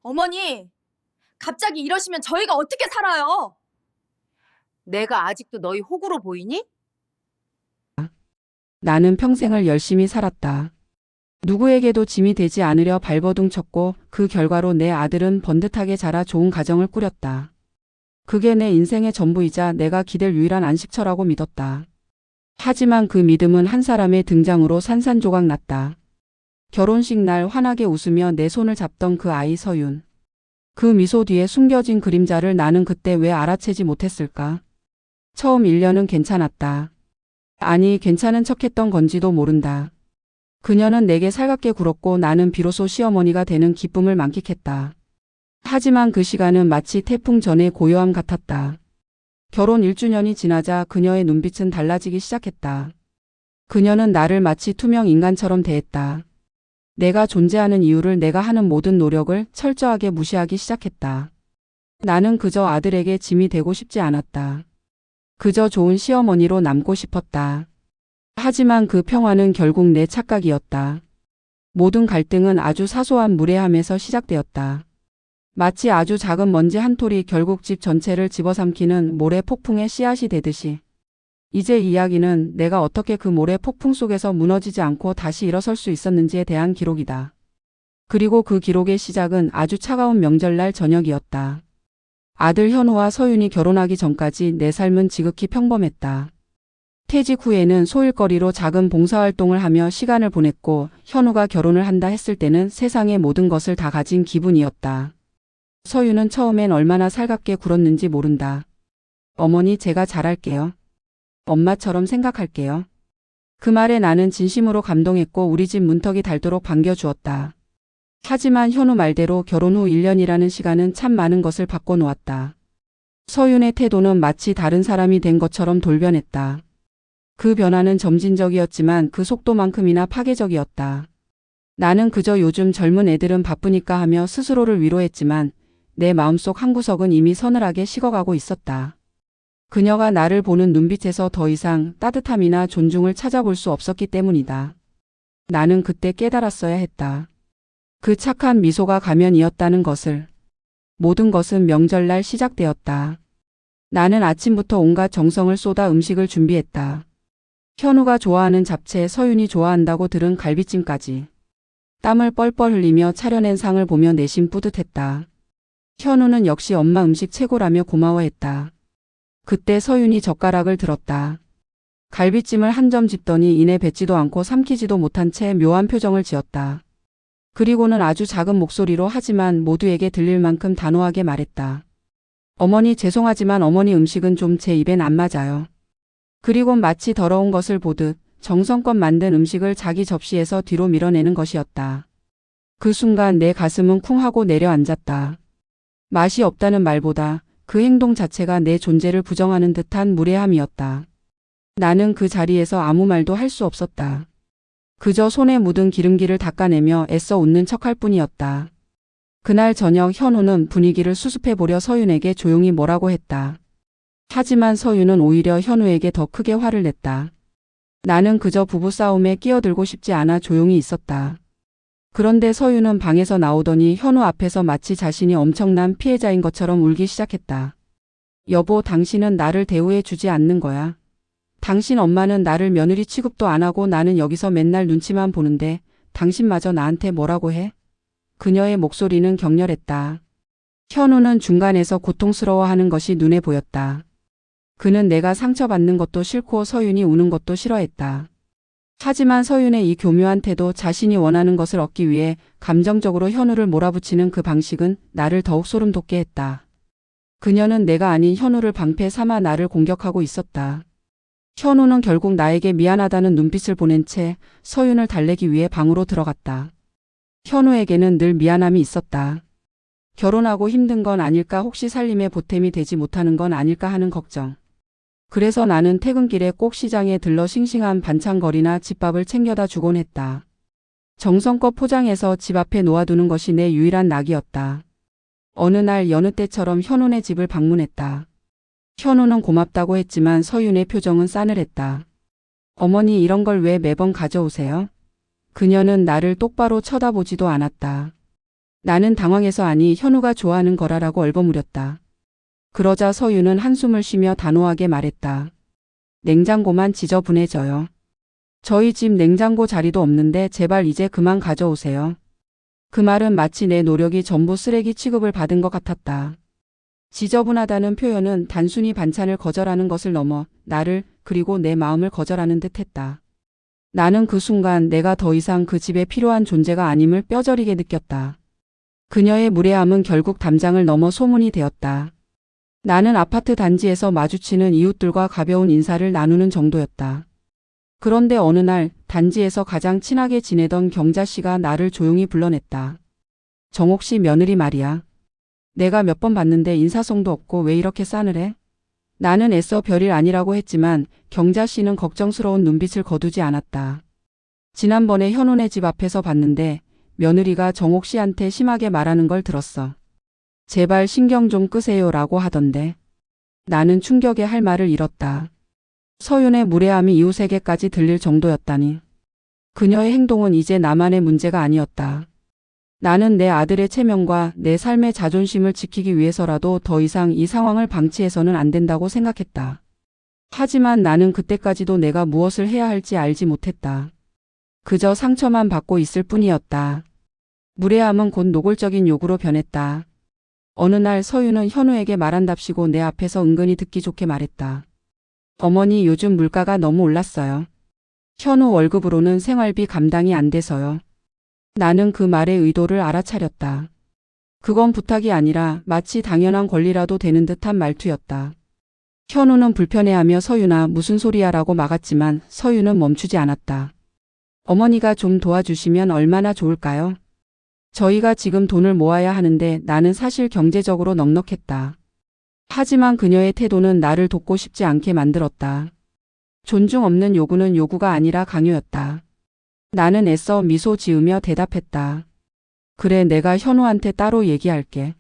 어머니, 갑자기 이러시면 저희가 어떻게 살아요? 내가 아직도 너희 호구로 보이니? 나는 평생을 열심히 살았다. 누구에게도 짐이 되지 않으려 발버둥 쳤고 그 결과로 내 아들은 번듯하게 자라 좋은 가정을 꾸렸다. 그게 내 인생의 전부이자 내가 기댈 유일한 안식처라고 믿었다. 하지만 그 믿음은 한 사람의 등장으로 산산조각 났다. 결혼식 날 환하게 웃으며 내 손을 잡던 그 아이 서윤. 그 미소 뒤에 숨겨진 그림자를 나는 그때 왜 알아채지 못했을까? 처음 1년은 괜찮았다. 아니, 괜찮은 척했던 건지도 모른다. 그녀는 내게 살갑게 굴었고 나는 비로소 시어머니가 되는 기쁨을 만끽했다. 하지만 그 시간은 마치 태풍 전의 고요함 같았다. 결혼 1주년이 지나자 그녀의 눈빛은 달라지기 시작했다. 그녀는 나를 마치 투명 인간처럼 대했다. 내가 존재하는 이유를, 내가 하는 모든 노력을 철저하게 무시하기 시작했다. 나는 그저 아들에게 짐이 되고 싶지 않았다. 그저 좋은 시어머니로 남고 싶었다. 하지만 그 평화는 결국 내 착각이었다. 모든 갈등은 아주 사소한 무례함에서 시작되었다. 마치 아주 작은 먼지 한 톨이 결국 집 전체를 집어삼키는 모래 폭풍의 씨앗이 되듯이. 이제 이야기는 내가 어떻게 그 모래 폭풍 속에서 무너지지 않고 다시 일어설 수 있었는지에 대한 기록이다. 그리고 그 기록의 시작은 아주 차가운 명절날 저녁이었다. 아들 현우와 서윤이 결혼하기 전까지 내 삶은 지극히 평범했다. 퇴직 후에는 소일거리로 작은 봉사활동을 하며 시간을 보냈고, 현우가 결혼을 한다 했을 때는 세상의 모든 것을 다 가진 기분이었다. 서윤은 처음엔 얼마나 살갑게 굴었는지 모른다. 어머니, 제가 잘할게요. 엄마처럼 생각할게요. 그 말에 나는 진심으로 감동했고 우리 집 문턱이 닳도록 반겨주었다. 하지만 현우 말대로 결혼 후 1년이라는 시간은 참 많은 것을 바꿔놓았다. 서윤의 태도는 마치 다른 사람이 된 것처럼 돌변했다. 그 변화는 점진적이었지만 그 속도만큼이나 파괴적이었다. 나는 그저 요즘 젊은 애들은 바쁘니까 하며 스스로를 위로했지만 내 마음속 한구석은 이미 서늘하게 식어가고 있었다. 그녀가 나를 보는 눈빛에서 더 이상 따뜻함이나 존중을 찾아볼 수 없었기 때문이다. 나는 그때 깨달았어야 했다. 그 착한 미소가 가면이었다는 것을. 모든 것은 명절날 시작되었다. 나는 아침부터 온갖 정성을 쏟아 음식을 준비했다. 현우가 좋아하는 잡채, 서윤이 좋아한다고 들은 갈비찜까지. 땀을 뻘뻘 흘리며 차려낸 상을 보며 내심 뿌듯했다. 현우는 역시 엄마 음식 최고라며 고마워했다. 그때 서윤이 젓가락을 들었다. 갈비찜을 한 점 집더니 이내 뱉지도 않고 삼키지도 못한 채 묘한 표정을 지었다. 그리고는 아주 작은 목소리로 하지만 모두에게 들릴 만큼 단호하게 말했다. 어머니, 죄송하지만 어머니 음식은 좀 제 입엔 안 맞아요. 그리고 마치 더러운 것을 보듯 정성껏 만든 음식을 자기 접시에서 뒤로 밀어내는 것이었다. 그 순간 내 가슴은 쿵 하고 내려앉았다. 맛이 없다는 말보다 그 행동 자체가 내 존재를 부정하는 듯한 무례함이었다. 나는 그 자리에서 아무 말도 할 수 없었다. 그저 손에 묻은 기름기를 닦아내며 애써 웃는 척할 뿐이었다. 그날 저녁 현우는 분위기를 수습해보려 서윤에게 조용히 뭐라고 했다. 하지만 서윤은 오히려 현우에게 더 크게 화를 냈다. 나는 그저 부부싸움에 끼어들고 싶지 않아 조용히 있었다. 그런데 서윤은 방에서 나오더니 현우 앞에서 마치 자신이 엄청난 피해자인 것처럼 울기 시작했다. 여보, 당신은 나를 대우해 주지 않는 거야. 당신 엄마는 나를 며느리 취급도 안 하고 나는 여기서 맨날 눈치만 보는데 당신마저 나한테 뭐라고 해? 그녀의 목소리는 격렬했다. 현우는 중간에서 고통스러워하는 것이 눈에 보였다. 그는 내가 상처받는 것도 싫고 서윤이 우는 것도 싫어했다. 하지만 서윤의 이 교묘한 태도, 자신이 원하는 것을 얻기 위해 감정적으로 현우를 몰아붙이는 그 방식은 나를 더욱 소름 돋게 했다. 그녀는 내가 아닌 현우를 방패 삼아 나를 공격하고 있었다. 현우는 결국 나에게 미안하다는 눈빛을 보낸 채 서윤을 달래기 위해 방으로 들어갔다. 현우에게는 늘 미안함이 있었다. 결혼하고 힘든 건 아닐까, 혹시 살림에 보탬이 되지 못하는 건 아닐까 하는 걱정. 그래서 나는 퇴근길에 꼭 시장에 들러 싱싱한 반찬거리나 집밥을 챙겨다 주곤 했다. 정성껏 포장해서 집 앞에 놓아두는 것이 내 유일한 낙이었다. 어느 날 여느 때처럼 현우네 집을 방문했다. 현우는 고맙다고 했지만 서윤의 표정은 싸늘했다. 어머니, 이런 걸 왜 매번 가져오세요? 그녀는 나를 똑바로 쳐다보지도 않았다. 나는 당황해서 아니 현우가 좋아하는 거라라고 얼버무렸다. 그러자 서유는 한숨을 쉬며 단호하게 말했다. 냉장고만 지저분해져요. 저희 집 냉장고 자리도 없는데 제발 이제 그만 가져오세요. 그 말은 마치 내 노력이 전부 쓰레기 취급을 받은 것 같았다. 지저분하다는 표현은 단순히 반찬을 거절하는 것을 넘어 나를 그리고 내 마음을 거절하는 듯 했다. 나는 그 순간 내가 더 이상 그 집에 필요한 존재가 아님을 뼈저리게 느꼈다. 그녀의 무례함은 결국 담장을 넘어 소문이 되었다. 나는 아파트 단지에서 마주치는 이웃들과 가벼운 인사를 나누는 정도였다. 그런데 어느 날 단지에서 가장 친하게 지내던 경자 씨가 나를 조용히 불러냈다. 정옥 씨 며느리 말이야. 내가 몇 번 봤는데 인사성도 없고 왜 이렇게 싸늘해? 나는 애써 별일 아니라고 했지만 경자 씨는 걱정스러운 눈빛을 거두지 않았다. 지난번에 현우네 집 앞에서 봤는데 며느리가 정옥 씨한테 심하게 말하는 걸 들었어. 제발 신경 좀 끄세요라고 하던데. 나는 충격에 할 말을 잃었다. 서윤의 무례함이 이웃에게까지 들릴 정도였다니. 그녀의 행동은 이제 나만의 문제가 아니었다. 나는 내 아들의 체면과 내 삶의 자존심을 지키기 위해서라도 더 이상 이 상황을 방치해서는 안 된다고 생각했다. 하지만 나는 그때까지도 내가 무엇을 해야 할지 알지 못했다. 그저 상처만 받고 있을 뿐이었다. 무례함은 곧 노골적인 욕으로 변했다. 어느 날 서유는 현우에게 말한답시고 내 앞에서 은근히 듣기 좋게 말했다. 어머니 요즘 물가가 너무 올랐어요. 현우 월급으로는 생활비 감당이 안 돼서요. 나는 그 말의 의도를 알아차렸다. 그건 부탁이 아니라 마치 당연한 권리라도 되는 듯한 말투였다. 현우는 불편해하며 서유나 무슨 소리야 라고 막았지만 서유는 멈추지 않았다. 어머니가 좀 도와주시면 얼마나 좋을까요? 저희가 지금 돈을 모아야 하는데 나는 사실 경제적으로 넉넉했다. 하지만 그녀의 태도는 나를 돕고 싶지 않게 만들었다. 존중 없는 요구는 요구가 아니라 강요였다. 나는 애써 미소 지으며 대답했다. 그래 내가 현우한테 따로 얘기할게.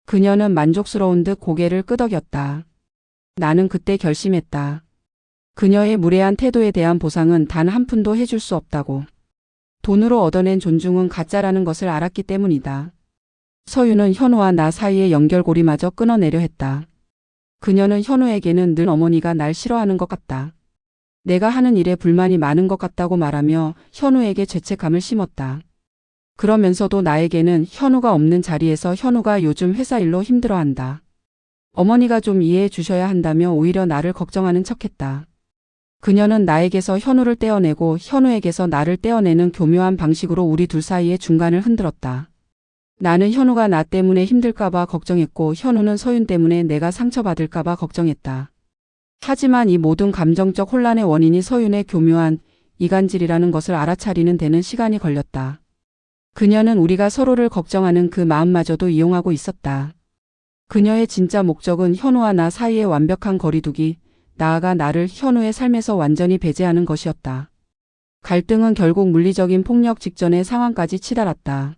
그녀는 만족스러운 듯 고개를 끄덕였다. 나는 그때 결심했다. 그녀의 무례한 태도에 대한 보상은 단 한 푼도 해줄 수 없다고. 돈으로 얻어낸 존중은 가짜라는 것을 알았기 때문이다. 서유는 현우와 나 사이의 연결고리마저 끊어내려 했다. 그녀는 현우에게는 늘 어머니가 날 싫어하는 것 같다. 내가 하는 일에 불만이 많은 것 같다고 말하며 현우에게 죄책감을 심었다. 그러면서도 나에게는 현우가 없는 자리에서 현우가 요즘 회사 일로 힘들어한다. 어머니가 좀 이해해 주셔야 한다며 오히려 나를 걱정하는 척했다. 그녀는 나에게서 현우를 떼어내고 현우에게서 나를 떼어내는 교묘한 방식으로 우리 둘 사이의 중간을 흔들었다. 나는 현우가 나 때문에 힘들까봐 걱정했고 현우는 서윤 때문에 내가 상처받을까봐 걱정했다. 하지만 이 모든 감정적 혼란의 원인이 서윤의 교묘한 이간질이라는 것을 알아차리는 데는 시간이 걸렸다. 그녀는 우리가 서로를 걱정하는 그 마음마저도 이용하고 있었다. 그녀의 진짜 목적은 현우와 나 사이의 완벽한 거리두기, 나아가 나를 현우의 삶에서 완전히 배제하는 것이었다. 갈등은 결국 물리적인 폭력 직전의 상황까지 치달았다.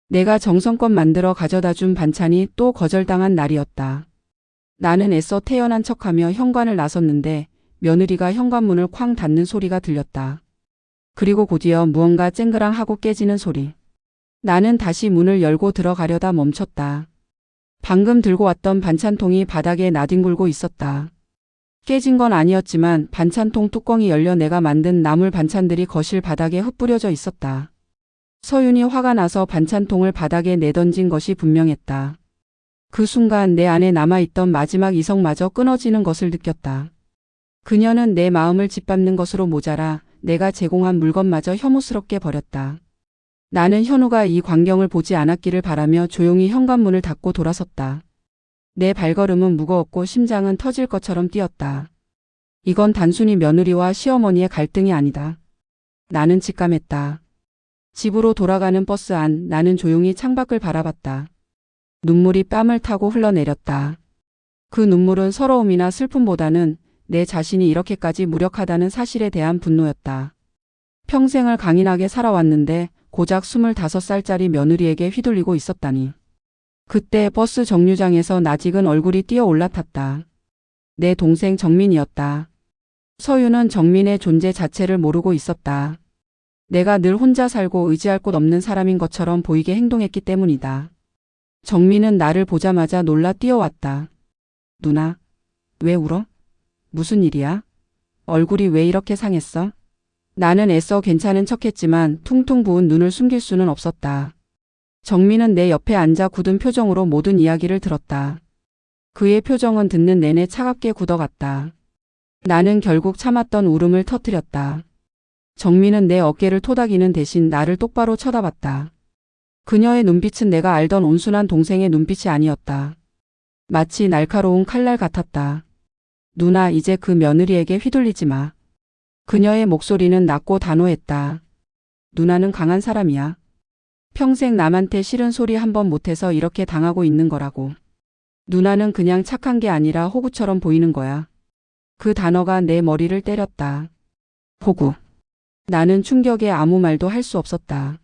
내가 정성껏 만들어 가져다 준 반찬이 또 거절당한 날이었다. 나는 애써 태연한 척하며 현관을 나섰는데 며느리가 현관문을 쾅 닫는 소리가 들렸다. 그리고 곧이어 무언가 쨍그랑하고 깨지는 소리. 나는 다시 문을 열고 들어가려다 멈췄다. 방금 들고 왔던 반찬통이 바닥에 나뒹굴고 있었다. 깨진 건 아니었지만 반찬통 뚜껑이 열려 내가 만든 나물 반찬들이 거실 바닥에 흩뿌려져 있었다. 서윤이 화가 나서 반찬통을 바닥에 내던진 것이 분명했다. 그 순간 내 안에 남아있던 마지막 이성마저 끊어지는 것을 느꼈다. 그녀는 내 마음을 짓밟는 것으로 모자라 내가 제공한 물건마저 혐오스럽게 버렸다. 나는 현우가 이 광경을 보지 않았기를 바라며 조용히 현관문을 닫고 돌아섰다. 내 발걸음은 무거웠고 심장은 터질 것처럼 뛰었다. 이건 단순히 며느리와 시어머니의 갈등이 아니다. 나는 직감했다. 집으로 돌아가는 버스 안 나는 조용히 창밖을 바라봤다. 눈물이 뺨을 타고 흘러내렸다. 그 눈물은 서러움이나 슬픔보다는 내 자신이 이렇게까지 무력하다는 사실에 대한 분노였다. 평생을 강인하게 살아왔는데 고작 25살짜리 며느리에게 휘둘리고 있었다니. 그때 버스 정류장에서 낯익은 얼굴이 뛰어 올라탔다. 내 동생 정민이었다. 서유는 정민의 존재 자체를 모르고 있었다. 내가 늘 혼자 살고 의지할 곳 없는 사람인 것처럼 보이게 행동했기 때문이다. 정민은 나를 보자마자 놀라 뛰어왔다. 누나, 왜 울어? 무슨 일이야? 얼굴이 왜 이렇게 상했어? 나는 애써 괜찮은 척했지만 퉁퉁 부은 눈을 숨길 수는 없었다. 정민은 내 옆에 앉아 굳은 표정으로 모든 이야기를 들었다. 그의 표정은 듣는 내내 차갑게 굳어갔다. 나는 결국 참았던 울음을 터뜨렸다. 정민은 내 어깨를 토닥이는 대신 나를 똑바로 쳐다봤다. 그녀의 눈빛은 내가 알던 온순한 동생의 눈빛이 아니었다. 마치 날카로운 칼날 같았다. 누나, 이제 그 며느리에게 휘둘리지 마. 그녀의 목소리는 낮고 단호했다. 누나는 강한 사람이야. 평생 남한테 싫은 소리 한 번 못해서 이렇게 당하고 있는 거라고. 누나는 그냥 착한 게 아니라 호구처럼 보이는 거야. 그 단어가 내 머리를 때렸다. 호구. 나는 충격에 아무 말도 할 수 없었다.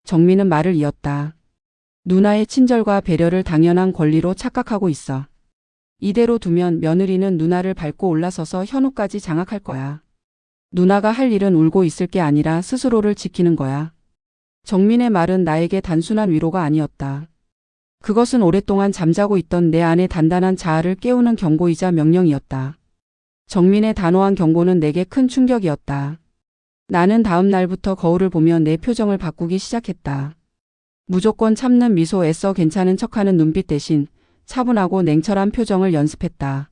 정민은 말을 이었다. 누나의 친절과 배려를 당연한 권리로 착각하고 있어. 이대로 두면 며느리는 누나를 밟고 올라서서 현우까지 장악할 거야. 누나가 할 일은 울고 있을 게 아니라 스스로를 지키는 거야. 정민의 말은 나에게 단순한 위로가 아니었다. 그것은 오랫동안 잠자고 있던 내 안의 단단한 자아를 깨우는 경고이자 명령이었다. 정민의 단호한 경고는 내게 큰 충격이었다. 나는 다음 날부터 거울을 보며 내 표정을 바꾸기 시작했다. 무조건 참는 미소, 애써 괜찮은 척하는 눈빛 대신 차분하고 냉철한 표정을 연습했다.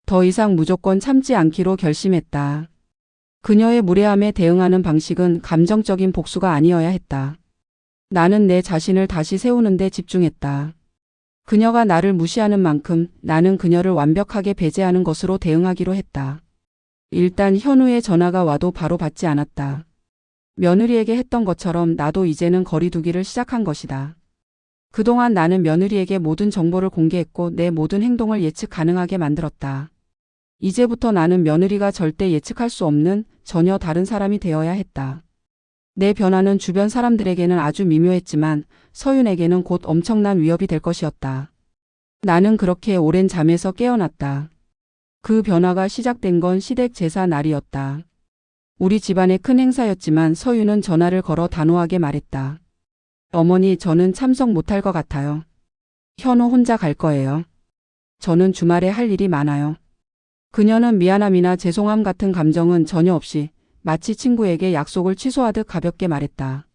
더 이상 무조건 참지 않기로 결심했다. 그녀의 무례함에 대응하는 방식은 감정적인 복수가 아니어야 했다. 나는 내 자신을 다시 세우는 데 집중했다. 그녀가 나를 무시하는 만큼 나는 그녀를 완벽하게 배제하는 것으로 대응하기로 했다. 일단 현우의 전화가 와도 바로 받지 않았다. 며느리에게 했던 것처럼 나도 이제는 거리두기를 시작한 것이다. 그동안 나는 며느리에게 모든 정보를 공개했고 내 모든 행동을 예측 가능하게 만들었다. 이제부터 나는 며느리가 절대 예측할 수 없는 전혀 다른 사람이 되어야 했다. 내 변화는 주변 사람들에게는 아주 미묘했지만 서윤에게는 곧 엄청난 위협이 될 것이었다. 나는 그렇게 오랜 잠에서 깨어났다. 그 변화가 시작된 건 시댁 제사 날이었다. 우리 집안의 큰 행사였지만 서윤은 전화를 걸어 단호하게 말했다. 어머니, 저는 참석 못할 것 같아요. 현우 혼자 갈 거예요. 저는 주말에 할 일이 많아요. 그녀는 미안함이나 죄송함 같은 감정은 전혀 없이 마치 친구에게 약속을 취소하듯 가볍게 말했다.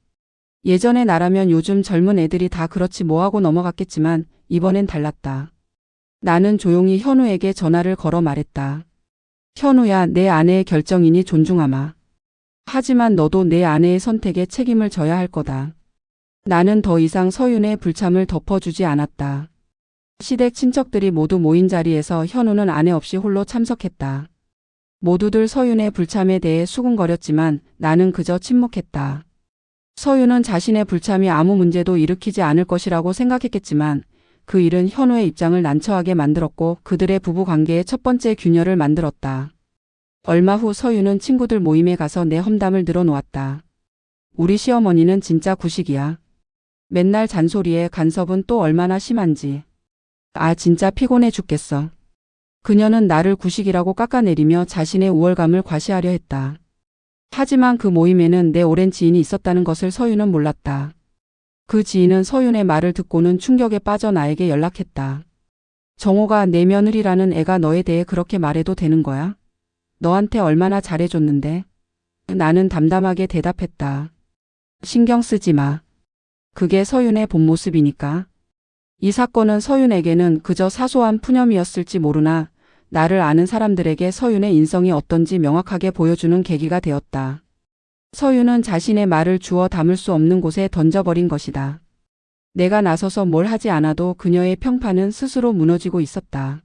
예전의 나라면 요즘 젊은 애들이 다 그렇지 뭐하고 넘어갔겠지만 이번엔 달랐다. 나는 조용히 현우에게 전화를 걸어 말했다. 현우야, 내 아내의 결정이니 존중하마. 하지만 너도 내 아내의 선택에 책임을 져야 할 거다. 나는 더 이상 서윤의 불참을 덮어주지 않았다. 시댁 친척들이 모두 모인 자리에서 현우는 아내 없이 홀로 참석했다. 모두들 서윤의 불참에 대해 수군거렸지만 나는 그저 침묵했다. 서윤은 자신의 불참이 아무 문제도 일으키지 않을 것이라고 생각했겠지만 그 일은 현우의 입장을 난처하게 만들었고 그들의 부부 관계의 첫 번째 균열을 만들었다. 얼마 후 서윤은 친구들 모임에 가서 내 험담을 늘어놓았다. 우리 시어머니는 진짜 구식이야. 맨날 잔소리에 간섭은 또 얼마나 심한지. 아, 진짜 피곤해 죽겠어. 그녀는 나를 구식이라고 깎아내리며 자신의 우월감을 과시하려 했다. 하지만 그 모임에는 내 오랜 지인이 있었다는 것을 서윤은 몰랐다. 그 지인은 서윤의 말을 듣고는 충격에 빠져 나에게 연락했다. 정호가 내 며느리라는 애가 너에 대해 그렇게 말해도 되는 거야? 너한테 얼마나 잘해줬는데? 나는 담담하게 대답했다. 신경 쓰지 마. 그게 서윤의 본 모습이니까. 이 사건은 서윤에게는 그저 사소한 푸념이었을지 모르나 나를 아는 사람들에게 서윤의 인성이 어떤지 명확하게 보여주는 계기가 되었다. 서윤은 자신의 말을 주워 담을 수 없는 곳에 던져버린 것이다. 내가 나서서 뭘 하지 않아도 그녀의 평판은 스스로 무너지고 있었다.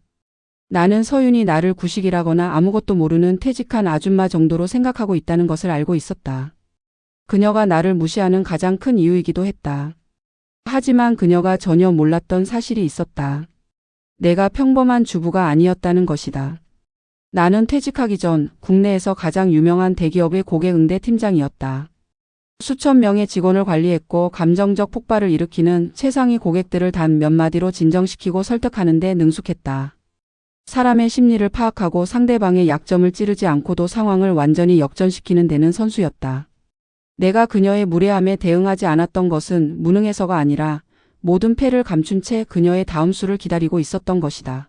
나는 서윤이 나를 구식이라거나 아무것도 모르는 퇴직한 아줌마 정도로 생각하고 있다는 것을 알고 있었다. 그녀가 나를 무시하는 가장 큰 이유이기도 했다. 하지만 그녀가 전혀 몰랐던 사실이 있었다. 내가 평범한 주부가 아니었다는 것이다. 나는 퇴직하기 전 국내에서 가장 유명한 대기업의 고객응대 팀장이었다. 수천 명의 직원을 관리했고 감정적 폭발을 일으키는 최상위 고객들을 단 몇 마디로 진정시키고 설득하는 데 능숙했다. 사람의 심리를 파악하고 상대방의 약점을 찌르지 않고도 상황을 완전히 역전시키는 데는 선수였다. 내가 그녀의 무례함에 대응하지 않았던 것은 무능해서가 아니라 모든 패를 감춘 채 그녀의 다음 수를 기다리고 있었던 것이다.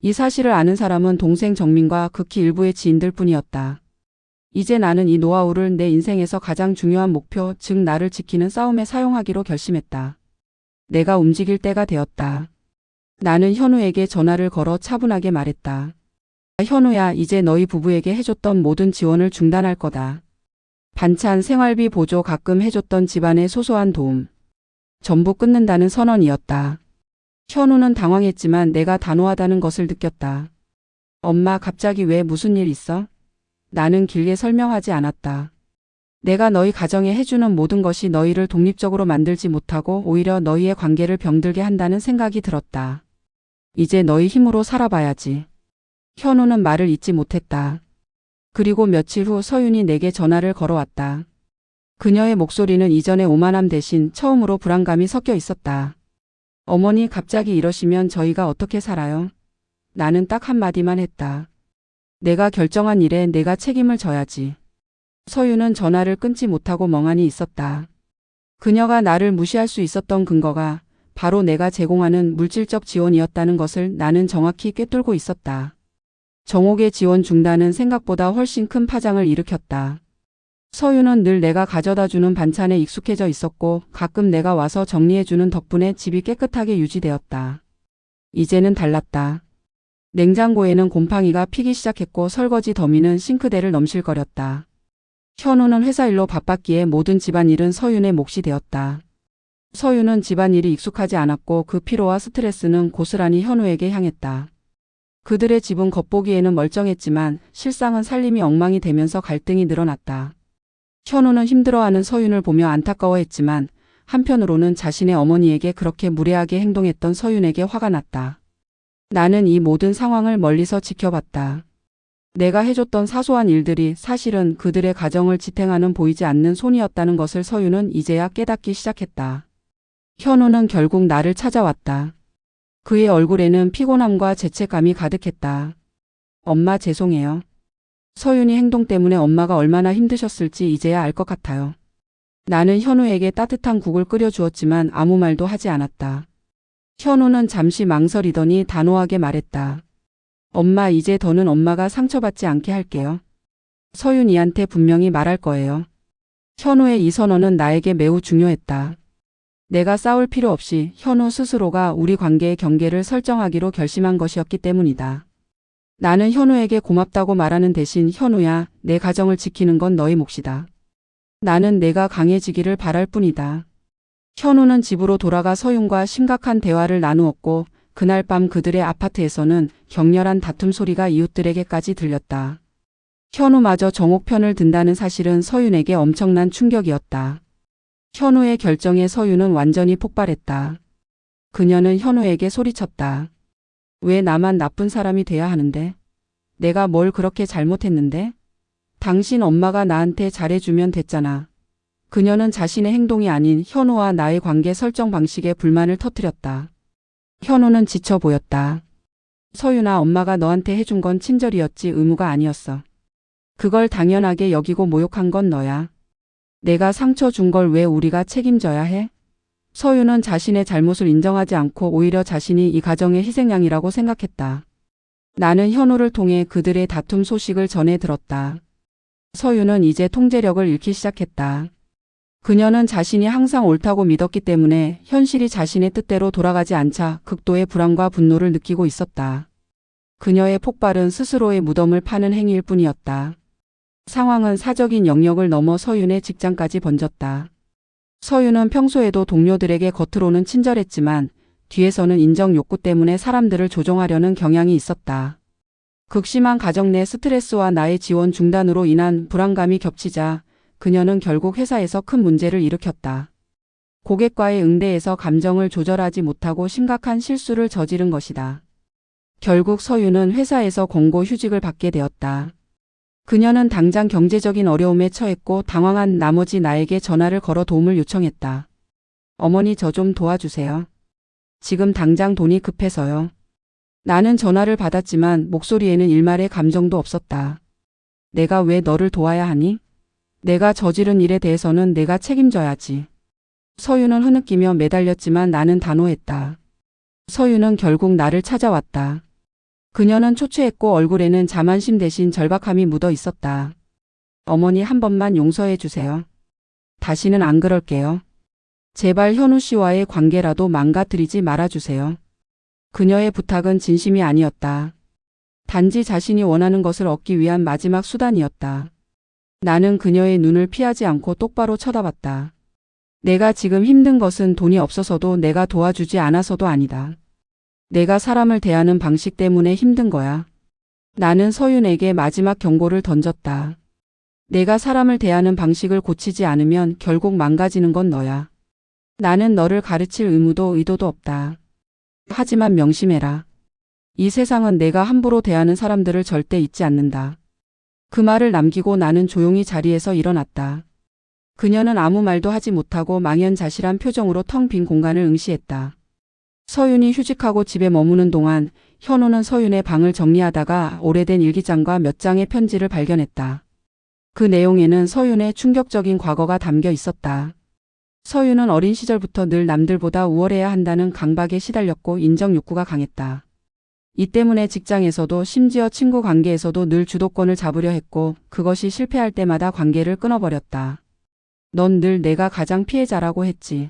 이 사실을 아는 사람은 동생 정민과 극히 일부의 지인들 뿐이었다. 이제 나는 이 노하우를 내 인생에서 가장 중요한 목표, 즉 나를 지키는 싸움에 사용하기로 결심했다. 내가 움직일 때가 되었다. 나는 현우에게 전화를 걸어 차분하게 말했다. 현우야, 이제 너희 부부에게 해줬던 모든 지원을 중단할 거다. 반찬, 생활비 보조, 가끔 해줬던 집안의 소소한 도움. 전부 끊는다는 선언이었다. 현우는 당황했지만 내가 단호하다는 것을 느꼈다. 엄마, 갑자기 왜 무슨 일 있어? 나는 길게 설명하지 않았다. 내가 너희 가정에 해주는 모든 것이 너희를 독립적으로 만들지 못하고 오히려 너희의 관계를 병들게 한다는 생각이 들었다. 이제 너희 힘으로 살아봐야지. 현우는 말을 잇지 못했다. 그리고 며칠 후 서윤이 내게 전화를 걸어왔다. 그녀의 목소리는 이전의 오만함 대신 처음으로 불안감이 섞여 있었다. 어머니, 갑자기 이러시면 저희가 어떻게 살아요? 나는 딱 한마디만 했다. 내가 결정한 일에 내가 책임을 져야지. 서윤은 전화를 끊지 못하고 멍하니 있었다. 그녀가 나를 무시할 수 있었던 근거가 바로 내가 제공하는 물질적 지원이었다는 것을 나는 정확히 꿰뚫고 있었다. 정옥의 지원 중단은 생각보다 훨씬 큰 파장을 일으켰다. 서윤은 늘 내가 가져다주는 반찬에 익숙해져 있었고 가끔 내가 와서 정리해주는 덕분에 집이 깨끗하게 유지되었다. 이제는 달랐다. 냉장고에는 곰팡이가 피기 시작했고 설거지 더미는 싱크대를 넘실거렸다. 현우는 회사 일로 바빴기에 모든 집안일은 서윤의 몫이 되었다. 서윤은 집안일이 익숙하지 않았고 그 피로와 스트레스는 고스란히 현우에게 향했다. 그들의 집은 겉보기에는 멀쩡했지만 실상은 살림이 엉망이 되면서 갈등이 늘어났다. 현우는 힘들어하는 서윤을 보며 안타까워했지만 한편으로는 자신의 어머니에게 그렇게 무례하게 행동했던 서윤에게 화가 났다. 나는 이 모든 상황을 멀리서 지켜봤다. 내가 해줬던 사소한 일들이 사실은 그들의 가정을 지탱하는 보이지 않는 손이었다는 것을 서윤은 이제야 깨닫기 시작했다. 현우는 결국 나를 찾아왔다. 그의 얼굴에는 피곤함과 죄책감이 가득했다. 엄마, 죄송해요. 서윤이 행동 때문에 엄마가 얼마나 힘드셨을지 이제야 알 것 같아요. 나는 현우에게 따뜻한 국을 끓여주었지만 아무 말도 하지 않았다. 현우는 잠시 망설이더니 단호하게 말했다. 엄마, 이제 더는 엄마가 상처받지 않게 할게요. 서윤이한테 분명히 말할 거예요. 현우의 이 선언은 나에게 매우 중요했다. 내가 싸울 필요 없이 현우 스스로가 우리 관계의 경계를 설정하기로 결심한 것이었기 때문이다. 나는 현우에게 고맙다고 말하는 대신 현우야, 내 가정을 지키는 건 너의 몫이다. 나는 내가 강해지기를 바랄 뿐이다. 현우는 집으로 돌아가 서윤과 심각한 대화를 나누었고 그날 밤 그들의 아파트에서는 격렬한 다툼 소리가 이웃들에게까지 들렸다. 현우마저 정옥 편을 든다는 사실은 서윤에게 엄청난 충격이었다. 현우의 결정에 서윤은 완전히 폭발했다. 그녀는 현우에게 소리쳤다. 왜 나만 나쁜 사람이 돼야 하는데? 내가 뭘 그렇게 잘못했는데? 당신 엄마가 나한테 잘해주면 됐잖아. 그녀는 자신의 행동이 아닌 현우와 나의 관계 설정 방식에 불만을 터뜨렸다. 현우는 지쳐 보였다. 서윤아, 엄마가 너한테 해준 건 친절이었지 의무가 아니었어. 그걸 당연하게 여기고 모욕한 건 너야. 내가 상처 준 걸 왜 우리가 책임져야 해? 서윤은 자신의 잘못을 인정하지 않고 오히려 자신이 이 가정의 희생양이라고 생각했다. 나는 현우를 통해 그들의 다툼 소식을 전해 들었다. 서윤은 이제 통제력을 잃기 시작했다. 그녀는 자신이 항상 옳다고 믿었기 때문에 현실이 자신의 뜻대로 돌아가지 않자 극도의 불안과 분노를 느끼고 있었다. 그녀의 폭발은 스스로의 무덤을 파는 행위일 뿐이었다. 상황은 사적인 영역을 넘어 서윤의 직장까지 번졌다. 서윤은 평소에도 동료들에게 겉으로는 친절했지만 뒤에서는 인정 욕구 때문에 사람들을 조종하려는 경향이 있었다. 극심한 가정 내 스트레스와 나의 지원 중단으로 인한 불안감이 겹치자 그녀는 결국 회사에서 큰 문제를 일으켰다. 고객과의 응대에서 감정을 조절하지 못하고 심각한 실수를 저지른 것이다. 결국 서윤은 회사에서 권고 휴직을 받게 되었다. 그녀는 당장 경제적인 어려움에 처했고 당황한 나머지 나에게 전화를 걸어 도움을 요청했다. 어머니, 저 좀 도와주세요. 지금 당장 돈이 급해서요. 나는 전화를 받았지만 목소리에는 일말의 감정도 없었다. 내가 왜 너를 도와야 하니? 내가 저지른 일에 대해서는 내가 책임져야지. 서유는 흐느끼며 매달렸지만 나는 단호했다. 서유는 결국 나를 찾아왔다. 그녀는 초췌했고 얼굴에는 자만심 대신 절박함이 묻어 있었다. 어머니 한 번만 용서해 주세요. 다시는 안 그럴게요. 제발 현우 씨와의 관계라도 망가뜨리지 말아주세요. 그녀의 부탁은 진심이 아니었다. 단지 자신이 원하는 것을 얻기 위한 마지막 수단이었다. 나는 그녀의 눈을 피하지 않고 똑바로 쳐다봤다. 내가 지금 힘든 것은 돈이 없어서도 내가 도와주지 않아서도 아니다. 내가 사람을 대하는 방식 때문에 힘든 거야. 나는 서윤에게 마지막 경고를 던졌다. 내가 사람을 대하는 방식을 고치지 않으면 결국 망가지는 건 너야. 나는 너를 가르칠 의무도 의도도 없다. 하지만 명심해라. 이 세상은 내가 함부로 대하는 사람들을 절대 잊지 않는다. 그 말을 남기고 나는 조용히 자리에서 일어났다. 그녀는 아무 말도 하지 못하고 망연자실한 표정으로 텅 빈 공간을 응시했다. 서윤이 휴직하고 집에 머무는 동안 현우는 서윤의 방을 정리하다가 오래된 일기장과 몇 장의 편지를 발견했다. 그 내용에는 서윤의 충격적인 과거가 담겨 있었다. 서윤은 어린 시절부터 늘 남들보다 우월해야 한다는 강박에 시달렸고 인정 욕구가 강했다. 이 때문에 직장에서도 심지어 친구 관계에서도 늘 주도권을 잡으려 했고 그것이 실패할 때마다 관계를 끊어버렸다. 넌 늘 내가 가장 피해자라고 했지.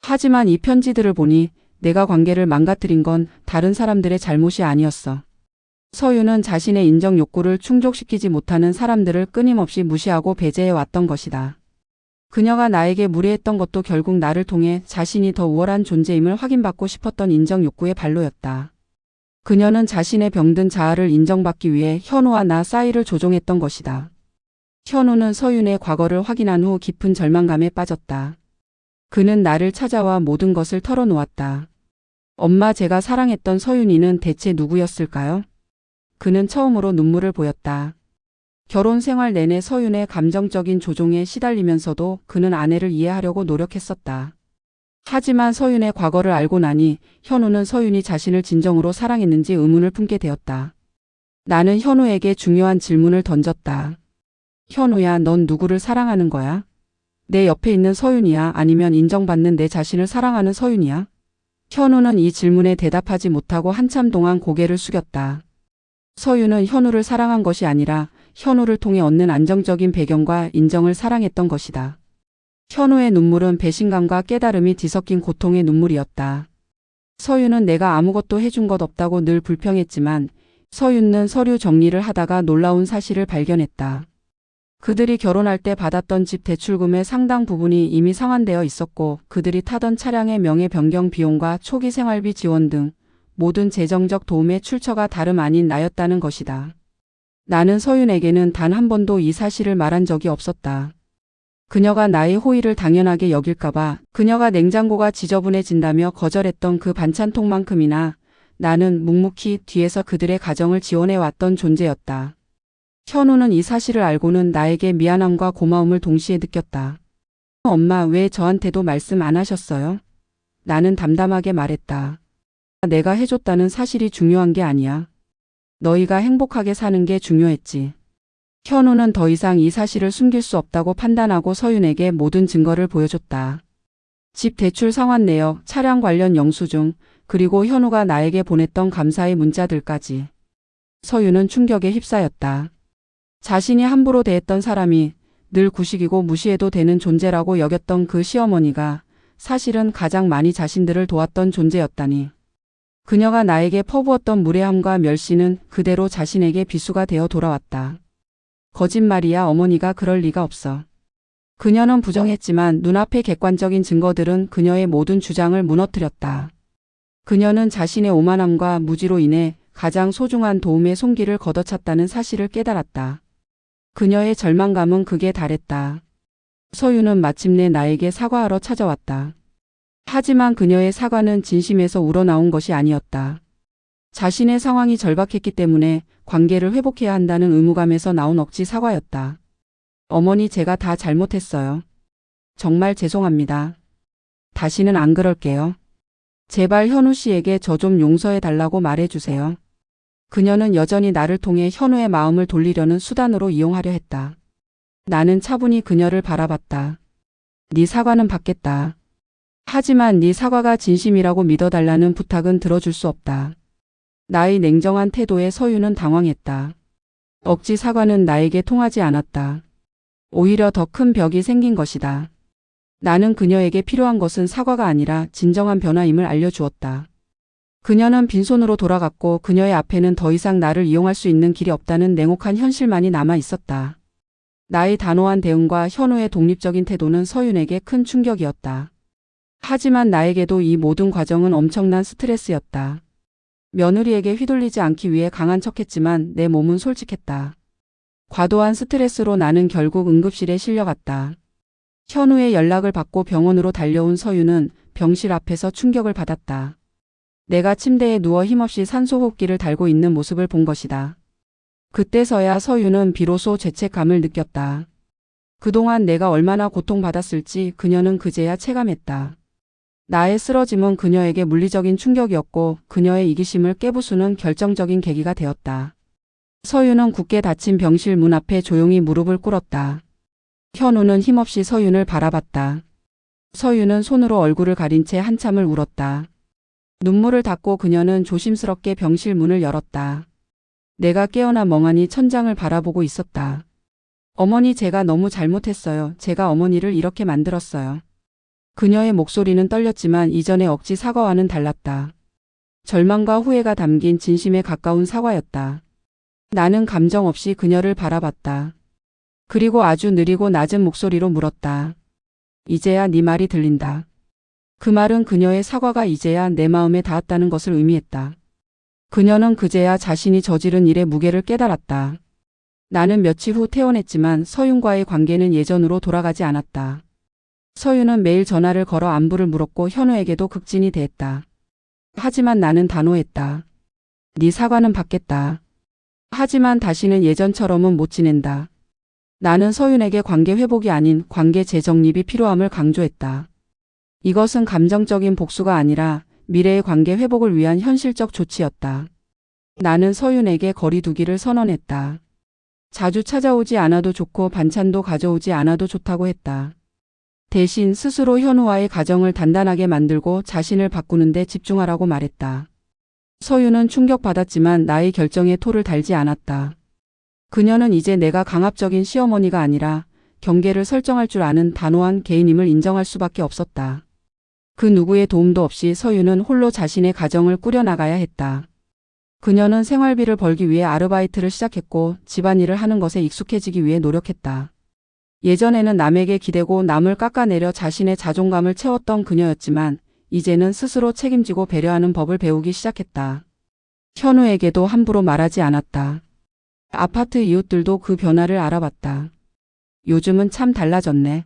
하지만 이 편지들을 보니 내가 관계를 망가뜨린 건 다른 사람들의 잘못이 아니었어. 서윤은 자신의 인정 욕구를 충족시키지 못하는 사람들을 끊임없이 무시하고 배제해 왔던 것이다. 그녀가 나에게 무례했던 것도 결국 나를 통해 자신이 더 우월한 존재임을 확인받고 싶었던 인정 욕구의 발로였다. 그녀는 자신의 병든 자아를 인정받기 위해 현우와 나 사이를 조종했던 것이다. 현우는 서윤의 과거를 확인한 후 깊은 절망감에 빠졌다. 그는 나를 찾아와 모든 것을 털어놓았다. 엄마, 제가 사랑했던 서윤이는 대체 누구였을까요? 그는 처음으로 눈물을 보였다. 결혼 생활 내내 서윤의 감정적인 조종에 시달리면서도 그는 아내를 이해하려고 노력했었다. 하지만 서윤의 과거를 알고 나니 현우는 서윤이 자신을 진정으로 사랑했는지 의문을 품게 되었다. 나는 현우에게 중요한 질문을 던졌다. 현우야, 넌 누구를 사랑하는 거야? 내 옆에 있는 서윤이야? 아니면 인정받는 내 자신을 사랑하는 서윤이야? 현우는 이 질문에 대답하지 못하고 한참 동안 고개를 숙였다. 서윤은 현우를 사랑한 것이 아니라 현우를 통해 얻는 안정적인 배경과 인정을 사랑했던 것이다. 현우의 눈물은 배신감과 깨달음이 뒤섞인 고통의 눈물이었다. 서윤은 내가 아무것도 해준 것 없다고 늘 불평했지만 서윤은 서류 정리를 하다가 놀라운 사실을 발견했다. 그들이 결혼할 때 받았던 집 대출금의 상당 부분이 이미 상환되어 있었고 그들이 타던 차량의 명의 변경 비용과 초기 생활비 지원 등 모든 재정적 도움의 출처가 다름 아닌 나였다는 것이다. 나는 서윤에게는 단 한 번도 이 사실을 말한 적이 없었다. 그녀가 나의 호의를 당연하게 여길까봐, 그녀가 냉장고가 지저분해진다며 거절했던 그 반찬통만큼이나 나는 묵묵히 뒤에서 그들의 가정을 지원해왔던 존재였다. 현우는 이 사실을 알고는 나에게 미안함과 고마움을 동시에 느꼈다. 엄마, 왜 저한테도 말씀 안 하셨어요? 나는 담담하게 말했다. 내가 해줬다는 사실이 중요한 게 아니야. 너희가 행복하게 사는 게 중요했지. 현우는 더 이상 이 사실을 숨길 수 없다고 판단하고 서윤에게 모든 증거를 보여줬다. 집 대출 상환 내역, 차량 관련 영수증, 그리고 현우가 나에게 보냈던 감사의 문자들까지. 서윤은 충격에 휩싸였다. 자신이 함부로 대했던 사람이, 늘 구식이고 무시해도 되는 존재라고 여겼던 그 시어머니가 사실은 가장 많이 자신들을 도왔던 존재였다니. 그녀가 나에게 퍼부었던 무례함과 멸시는 그대로 자신에게 비수가 되어 돌아왔다. 거짓말이야, 어머니가 그럴 리가 없어. 그녀는 부정했지만 눈앞의 객관적인 증거들은 그녀의 모든 주장을 무너뜨렸다. 그녀는 자신의 오만함과 무지로 인해 가장 소중한 도움의 손길을 걷어찼다는 사실을 깨달았다. 그녀의 절망감은 극에 달했다. 서윤은 마침내 나에게 사과하러 찾아왔다. 하지만 그녀의 사과는 진심에서 우러나온 것이 아니었다. 자신의 상황이 절박했기 때문에 관계를 회복해야 한다는 의무감에서 나온 억지 사과였다. 어머니, 제가 다 잘못했어요. 정말 죄송합니다. 다시는 안 그럴게요. 제발 현우 씨에게 저 좀 용서해 달라고 말해주세요. 그녀는 여전히 나를 통해 현우의 마음을 돌리려는 수단으로 이용하려 했다. 나는 차분히 그녀를 바라봤다. 네 사과는 받겠다. 하지만 네 사과가 진심이라고 믿어달라는 부탁은 들어줄 수 없다. 나의 냉정한 태도에 서유는 당황했다. 억지 사과는 나에게 통하지 않았다. 오히려 더 큰 벽이 생긴 것이다. 나는 그녀에게 필요한 것은 사과가 아니라 진정한 변화임을 알려주었다. 그녀는 빈손으로 돌아갔고 그녀의 앞에는 더 이상 나를 이용할 수 있는 길이 없다는 냉혹한 현실만이 남아 있었다. 나의 단호한 대응과 현우의 독립적인 태도는 서윤에게 큰 충격이었다. 하지만 나에게도 이 모든 과정은 엄청난 스트레스였다. 며느리에게 휘둘리지 않기 위해 강한 척했지만 내 몸은 솔직했다. 과도한 스트레스로 나는 결국 응급실에 실려갔다. 현우의 연락을 받고 병원으로 달려온 서윤은 병실 앞에서 충격을 받았다. 내가 침대에 누워 힘없이 산소호흡기를 달고 있는 모습을 본 것이다. 그때서야 서윤은 비로소 죄책감을 느꼈다. 그동안 내가 얼마나 고통받았을지 그녀는 그제야 체감했다. 나의 쓰러짐은 그녀에게 물리적인 충격이었고 그녀의 이기심을 깨부수는 결정적인 계기가 되었다. 서윤은 굳게 닫힌 병실 문 앞에 조용히 무릎을 꿇었다. 현우는 힘없이 서윤을 바라봤다. 서윤은 손으로 얼굴을 가린 채 한참을 울었다. 눈물을 닦고 그녀는 조심스럽게 병실 문을 열었다. 내가 깨어나 멍하니 천장을 바라보고 있었다. 어머니, 제가 너무 잘못했어요. 제가 어머니를 이렇게 만들었어요. 그녀의 목소리는 떨렸지만 이전의 억지 사과와는 달랐다. 절망과 후회가 담긴 진심에 가까운 사과였다. 나는 감정 없이 그녀를 바라봤다. 그리고 아주 느리고 낮은 목소리로 물었다. 이제야 네 말이 들린다. 그 말은 그녀의 사과가 이제야 내 마음에 닿았다는 것을 의미했다. 그녀는 그제야 자신이 저지른 일의 무게를 깨달았다. 나는 며칠 후 퇴원했지만 서윤과의 관계는 예전으로 돌아가지 않았다. 서윤은 매일 전화를 걸어 안부를 물었고 현우에게도 극진히 대했다. 하지만 나는 단호했다. 네 사과는 받겠다. 하지만 다시는 예전처럼은 못 지낸다. 나는 서윤에게 관계 회복이 아닌 관계 재정립이 필요함을 강조했다. 이것은 감정적인 복수가 아니라 미래의 관계 회복을 위한 현실적 조치였다. 나는 서윤에게 거리 두기를 선언했다. 자주 찾아오지 않아도 좋고 반찬도 가져오지 않아도 좋다고 했다. 대신 스스로 현우와의 가정을 단단하게 만들고 자신을 바꾸는 데 집중하라고 말했다. 서윤은 충격받았지만 나의 결정에 토를 달지 않았다. 그녀는 이제 내가 강압적인 시어머니가 아니라 경계를 설정할 줄 아는 단호한 개인임을 인정할 수밖에 없었다. 그 누구의 도움도 없이 서윤은 홀로 자신의 가정을 꾸려나가야 했다. 그녀는 생활비를 벌기 위해 아르바이트를 시작했고 집안일을 하는 것에 익숙해지기 위해 노력했다. 예전에는 남에게 기대고 남을 깎아내려 자신의 자존감을 채웠던 그녀였지만 이제는 스스로 책임지고 배려하는 법을 배우기 시작했다. 현우에게도 함부로 말하지 않았다. 아파트 이웃들도 그 변화를 알아봤다. 요즘은 참 달라졌네.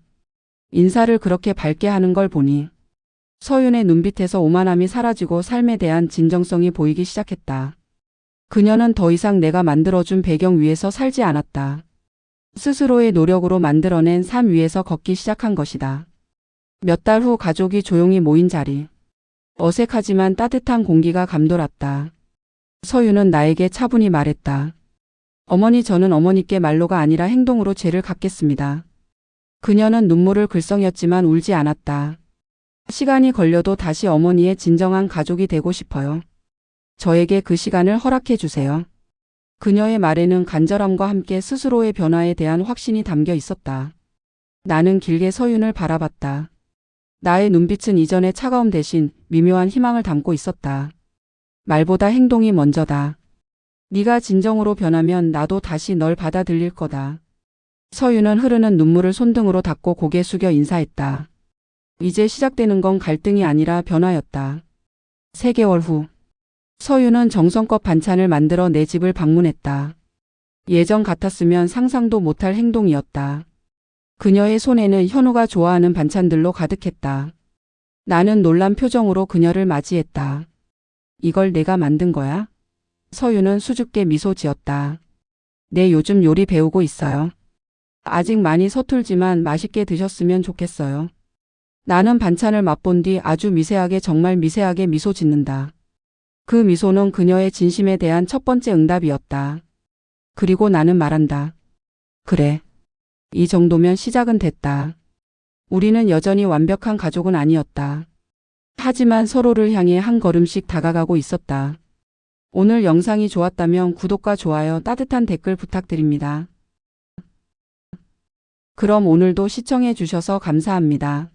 인사를 그렇게 밝게 하는 걸 보니. 서윤의 눈빛에서 오만함이 사라지고 삶에 대한 진정성이 보이기 시작했다. 그녀는 더 이상 내가 만들어준 배경 위에서 살지 않았다. 스스로의 노력으로 만들어낸 삶 위에서 걷기 시작한 것이다. 몇 달 후 가족이 조용히 모인 자리. 어색하지만 따뜻한 공기가 감돌았다. 서윤은 나에게 차분히 말했다. 어머니, 저는 어머니께 말로가 아니라 행동으로 죄를 갚겠습니다. 그녀는 눈물을 글썽였지만 울지 않았다. 시간이 걸려도 다시 어머니의 진정한 가족이 되고 싶어요. 저에게 그 시간을 허락해 주세요. 그녀의 말에는 간절함과 함께 스스로의 변화에 대한 확신이 담겨 있었다. 나는 길게 서윤을 바라봤다. 나의 눈빛은 이전의 차가움 대신 미묘한 희망을 담고 있었다. 말보다 행동이 먼저다. 네가 진정으로 변하면 나도 다시 널 받아들일 거다. 서윤은 흐르는 눈물을 손등으로 닦고 고개 숙여 인사했다. 이제 시작되는 건 갈등이 아니라 변화였다. 3개월 후 서윤은 정성껏 반찬을 만들어 내 집을 방문했다. 예전 같았으면 상상도 못할 행동이었다. 그녀의 손에는 현우가 좋아하는 반찬들로 가득했다. 나는 놀란 표정으로 그녀를 맞이했다. 이걸 내가 만든 거야? 서윤은 수줍게 미소 지었다. 네, 요즘 요리 배우고 있어요. 아직 많이 서툴지만 맛있게 드셨으면 좋겠어요. 나는 반찬을 맛본 뒤 아주 미세하게, 정말 미세하게 미소 짓는다. 그 미소는 그녀의 진심에 대한 첫 번째 응답이었다. 그리고 나는 말한다. 그래. 이 정도면 시작은 됐다. 우리는 여전히 완벽한 가족은 아니었다. 하지만 서로를 향해 한 걸음씩 다가가고 있었다. 오늘 영상이 좋았다면 구독과 좋아요, 따뜻한 댓글 부탁드립니다. 그럼 오늘도 시청해 주셔서 감사합니다.